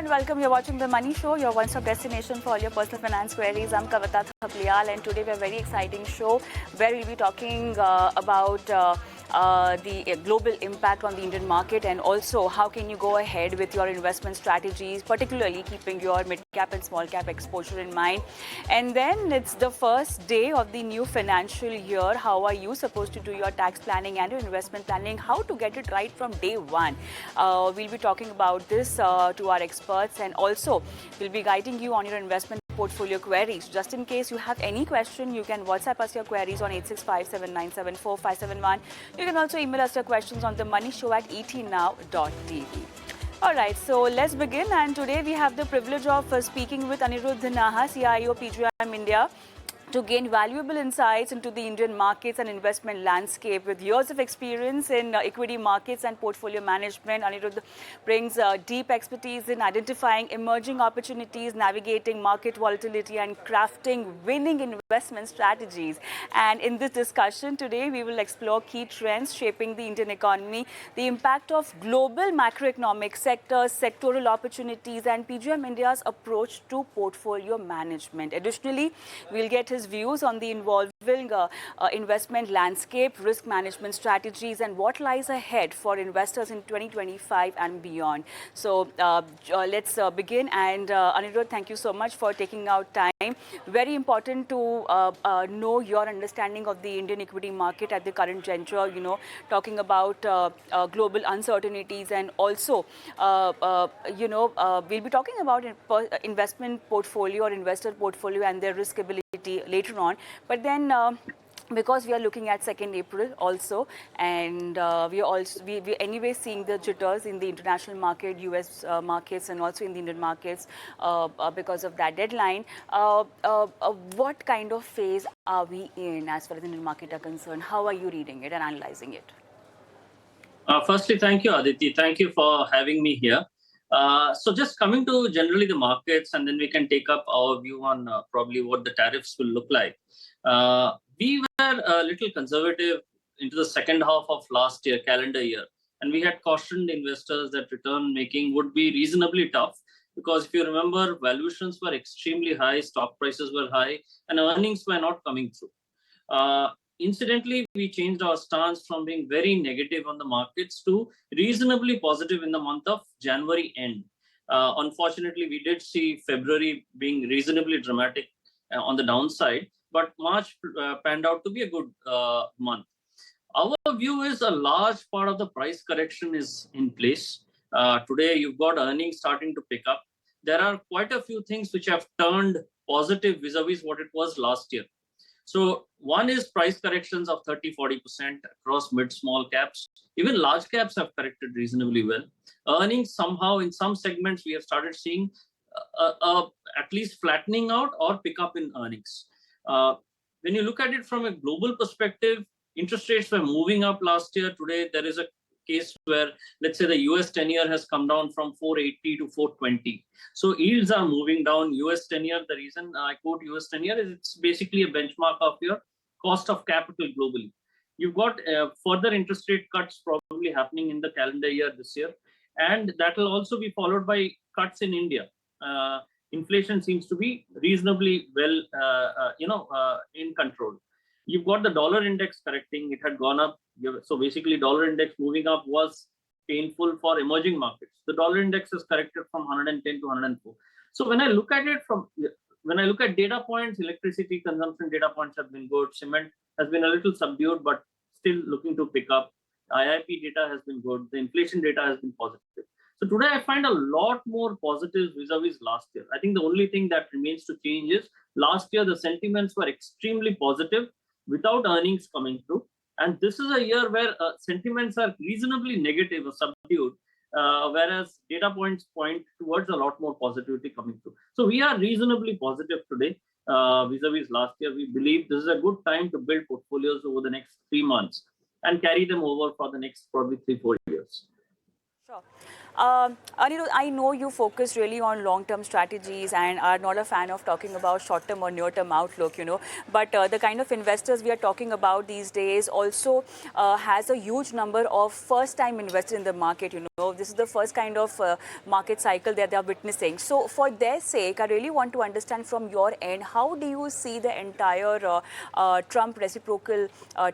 and welcome. You're watching The Money Show, your one-stop destination for all your personal finance queries. I'm Kavita Thapliyal, and today we have a very exciting show where we'll be talking about the global impact on the Indian market, and also how can you go ahead with your investment strategies, particularly keeping your mid-cap and small-cap exposure in mind. And then it's the first day of the new financial year. How are you supposed to do your tax planning and your investment planning? How to get it right from day one? We'll be talking about this to our experts, and also we'll be guiding you on your investment portfolio queries. Just in case you have any question, you can WhatsApp us your queries on 865-7974-571. You can also email us your questions on themoneyshow@etnow.tv. All right, so let's begin. And today we have the privilege of speaking with Aniruddha Naha, CIO PGIM India, to gain valuable insights into the Indian markets and investment landscape. With years of experience in equity markets and portfolio management, Aniruddha brings deep expertise in identifying emerging opportunities, navigating market volatility, and crafting winning investment strategies. And in this discussion today, we will explore key trends shaping the Indian economy, the impact of global macroeconomic sectors, sectoral opportunities, and PGIM India's approach to portfolio management. Additionally, we'll get his views on the evolving investment landscape, risk management strategies, and what lies ahead for investors in 2025 and beyond. So let's begin. And Aniruddha, thank you so much for taking out time. Very important to know your understanding of the Indian equity market at the current juncture, talking about global uncertainties, and also, we'll be talking about investment portfolio or investor portfolio and their risk ability later on. But then because we are looking at 2nd April also, and we anyway seeing the jitters in the international market, US markets, and also in the Indian markets because of that deadline. What kind of phase are we in as far as the Indian market are concerned? How are you reading it and analyzing it? Firstly, thank you, Aditi. Thank you for having me here. So just coming to generally the markets, and then we can take up our view on probably what the tariffs will look like. We were a little conservative into the second half of last year, calendar year, and we had cautioned investors that return making would be reasonably tough, because if you remember, valuations were extremely high, stock prices were high, and earnings were not coming through. Incidentally, we changed our stance from being very negative on the markets to reasonably positive in the month of January end. Unfortunately, we did see February being reasonably dramatic on the downside, but March panned out to be a good month. Our view is a large part of the price correction is in place. Today, you've got earnings starting to pick up. There are quite a few things which have turned positive vis-a-vis what it was last year. So one is price corrections of 30-40% across mid-small caps. Even large caps have corrected reasonably well. Earnings somehow in some segments we have started seeing at least flattening out or pick up in earnings. When you look at it from a global perspective, interest rates were moving up last year. Today there is a case where, let's say, the US 10-year has come down from 480 to 420. So yields are moving down. US 10-year, the reason I quote US 10-year is it's basically a benchmark of your cost of capital globally. You've got further interest rate cuts probably happening in the calendar year this year, and that will also be followed by cuts in India. Inflation seems to be reasonably well, in control. You've got the dollar index correcting. It had gone up. So basically, dollar index moving up was painful for emerging markets. The dollar index has corrected from 110 to 104. So when I look at it when I look at data points, electricity consumption data points have been good. Cement has been a little subdued, but still looking to pick up. IIP data has been good. The inflation data has been positive. So today I find a lot more positives vis-a-vis last year. I think the only thing that remains to change is last year the sentiments were extremely positive without earnings coming through. And this is a year where sentiments are reasonably negative or subdued, whereas data points point towards a lot more positivity coming through. So we are reasonably positive today vis-a-vis last year. We believe this is a good time to build portfolios over the next 3 months and carry them over for the next probably 3-4 years. Sure. Aniruddha, I know you focus really on long-term strategies and are not a fan of talking about short-term or near-term outlook, But the kind of investors we are talking about these days also has a huge number of first-time investors in the market. This is the first kind of market cycle that they are witnessing. So for their sake, I really want to understand from your end, how do you see the entire Trump reciprocal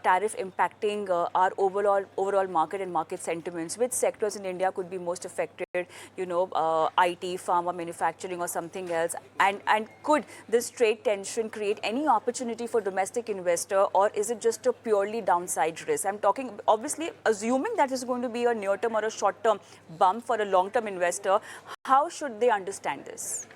tariff impacting our overall market and market sentiments? Which sectors in India could be most affected? IT, pharma, manufacturing, or something else? And could this trade tension create any opportunity for domestic investor, or is it just a purely downside risk? I'm talking, obviously, assuming that is going to be a near-term or a short-term bump for a long-term investor. How should they understand this?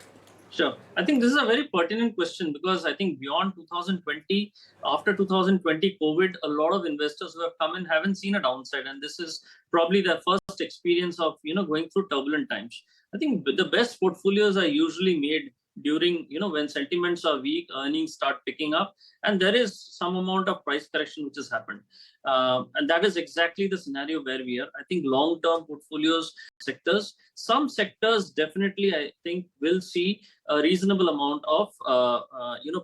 Sure. I think this is a very pertinent question, because I think beyond 2020, after 2020 COVID, a lot of investors who have come in haven't seen a downside, and this is probably their first experience of going through turbulent times. I think the best portfolios are usually made during when sentiments are weak, earnings start picking up, and there is some amount of price correction which has happened, and that is exactly the scenario where we are. I think long-term portfolios, some sectors definitely, I think, will see a reasonable amount of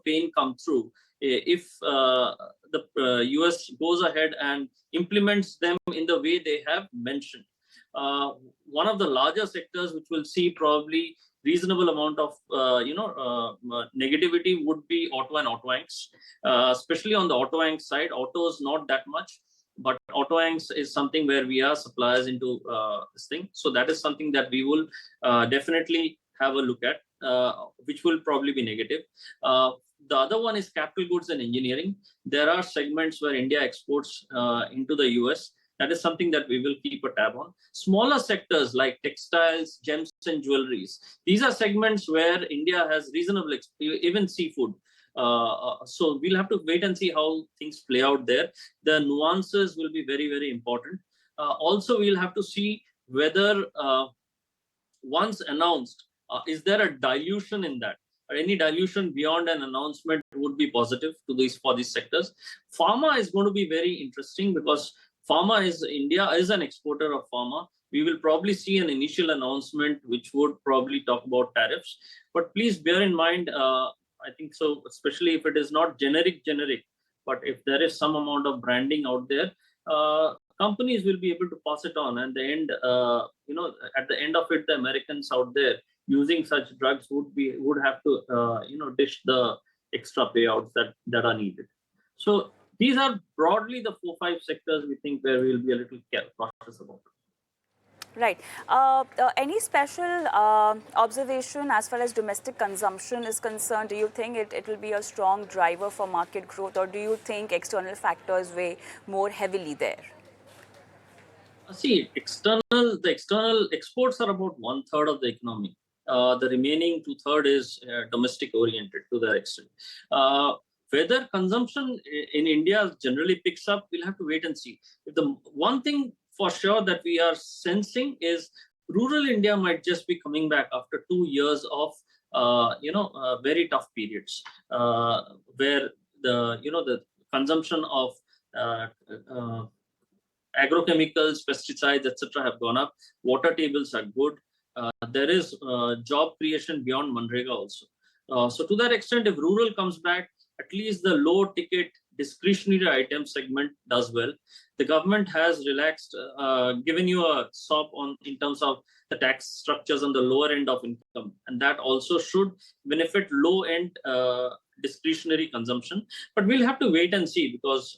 pain come through if the US goes ahead and implements them in the way they have mentioned. One of the larger sectors which will see probably reasonable amount of negativity would be auto and auto anchors, especially on the auto anchor side. Autos not that much, but auto anchors is something where we are suppliers into this thing. So that is something that we will definitely have a look at, which will probably be negative. The other one is capital goods and engineering. There are segments where India exports into the US. That is something that we will keep a tab on. Smaller sectors like textiles, gems and jewelries. These are segments where India has reasonable, even seafood. So we'll have to wait and see how things play out there. The nuances will be very, very important. Also, we'll have to see whether once announced, is there a dilution in that? Or any dilution beyond an announcement would be positive for these sectors. Pharma is going to be very interesting, because India is an exporter of pharma. We will probably see an initial announcement which would probably talk about tariffs. But please bear in mind, I think so, especially if it is not generic, but if there is some amount of branding out there, companies will be able to pass it on. And at the end of it, the Americans out there using such drugs would have to dish the extra payouts that are needed. So these are broadly the 4-5 sectors we think where we will be a little cautious about. Right. Any special observation as far as domestic consumption is concerned? Do you think it will be a strong driver for market growth, or do you think external factors weigh more heavily there? See, the external exports are about 1/3 of the economy. The remaining 2/3 is domestic oriented to that extent. Whether consumption in India generally picks up, we'll have to wait and see. The one thing for sure that we are sensing is rural India might just be coming back after 2 years of very tough periods, where the consumption of agrochemicals, pesticides, etc. have gone up. Water tables are good. There is job creation beyond Manrega also. So to that extent, if rural comes back, at least the low ticket discretionary item segment does well. The government has relaxed, given you a sop in terms of the tax structures on the lower end of income, and that also should benefit low end discretionary consumption. But we'll have to wait and see, because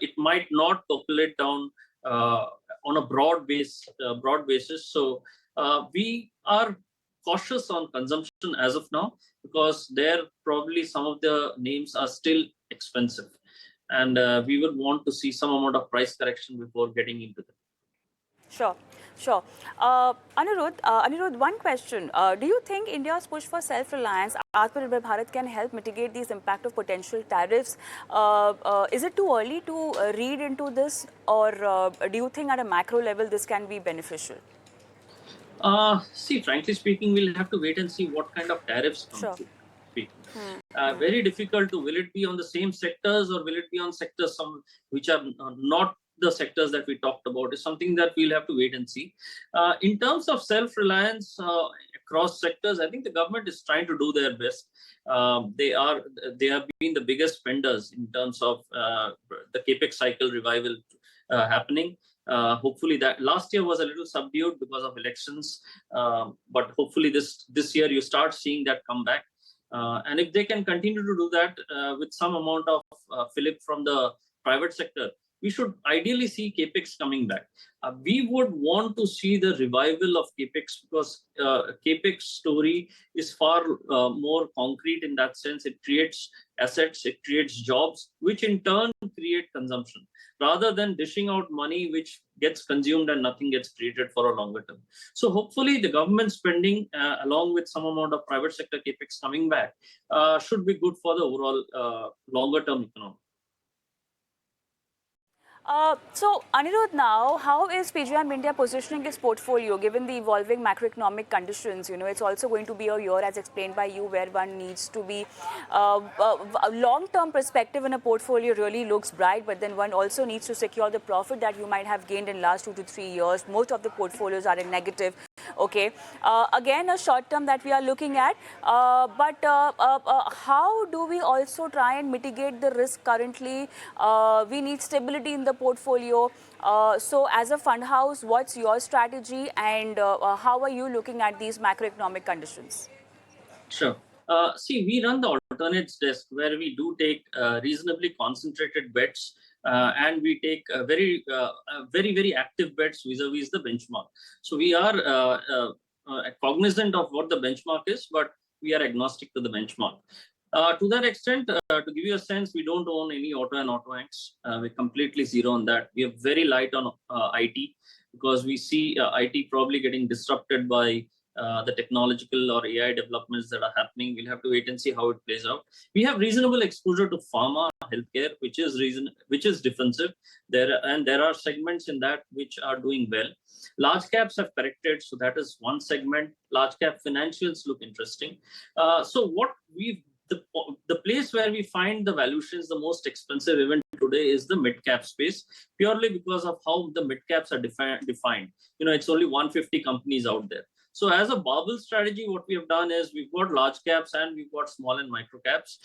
it might not populate down on a broad basis. So we are cautious on consumption as of now, because there probably some of the names are still expensive, and we would want to see some amount of price correction before getting into them. Sure. Aniruddha, one question. Do you think India's push for self-reliance, Atmanirbhar Bharat, can help mitigate these impact of potential tariffs? Is it too early to read into this, or do you think at a macro level this can be beneficial? See, frankly speaking, we'll have to wait and see what kind of tariffs come through. Very difficult to, will it be on the same sectors, or will it be on sectors which are not the sectors that we talked about is something that we'll have to wait and see. In terms of self-reliance across sectors, I think the government is trying to do their best. They have been the biggest spenders in terms of the capex cycle revival happening. Hopefully that last year was a little subdued because of elections, but hopefully this year you start seeing that come back. And if they can continue to do that with some amount of fillip from the private sector, we should ideally see capex coming back. We would want to see the revival of capex because capex story is far more concrete in that sense. It creates assets, it creates jobs, which in turn create consumption, rather than dishing out money which gets consumed and nothing gets created for a longer term. So hopefully the government spending along with some amount of private sector capex coming back should be good for the overall longer term economy. So, Aniruddha, now, how is PGIM India positioning its portfolio given the evolving macroeconomic conditions? You know, it's also going to be a year, as explained by you, where one needs to be a long-term perspective in a portfolio really looks bright, but then one also needs to secure the profit that you might have gained in last 2 to 3 years. Most of the portfolios are in negative. Okay, again a short term that we are looking at, but how do we also try and mitigate the risk currently? We need stability in the portfolio. So as a fund house, what's your strategy and how are you looking at these macroeconomic conditions? Sure. See, we run the alternates desk where we do take reasonably concentrated bets and we take very active bets vis-a-vis the benchmark. So we are cognizant of what the benchmark is, but we are agnostic to the benchmark. To that extent, to give you a sense, we don't own any auto and auto banks. We're completely zero on that. We are very light on IT because we see IT probably getting disrupted by the technological or AI developments that are happening. We'll have to wait and see how it plays out. We have reasonable exposure to pharma, healthcare, which is defensive. There are segments in that which are doing well. Large caps have corrected, so that is one segment. Large cap financials look interesting. So what the place where we find the valuations the most expensive even today is the mid cap space, purely because of how the mid caps are defined. You know, it's only 150 companies out there. So as a barbell strategy, what we have done is we've got large caps and we've got small and micro caps,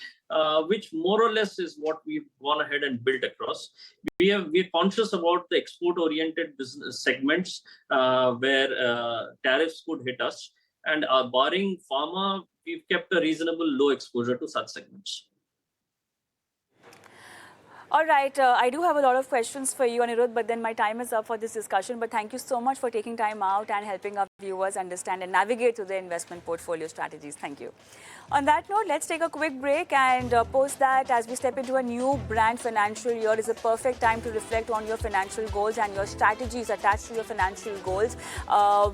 which more or less is what we've gone ahead and built across. We're conscious about the export-oriented business segments where tariffs could hit us. And barring pharma, we've kept a reasonable low exposure to such segments. All right, I do have a lot of questions for you, Aniruddha, but then my time is up for this discussion. But thank you so much for taking time out and helping our viewers understand and navigate through their investment portfolio strategies. Thank you. On that note, let's take a quick break and post that as we step into a new brand financial year is a perfect time to reflect on your financial goals and your strategies attached to your financial goals.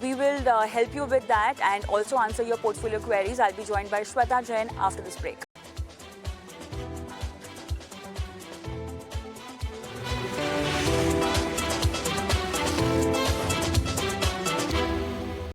We will help you with that and also answer your portfolio queries. I'll be joined by Shweta Jain after this break.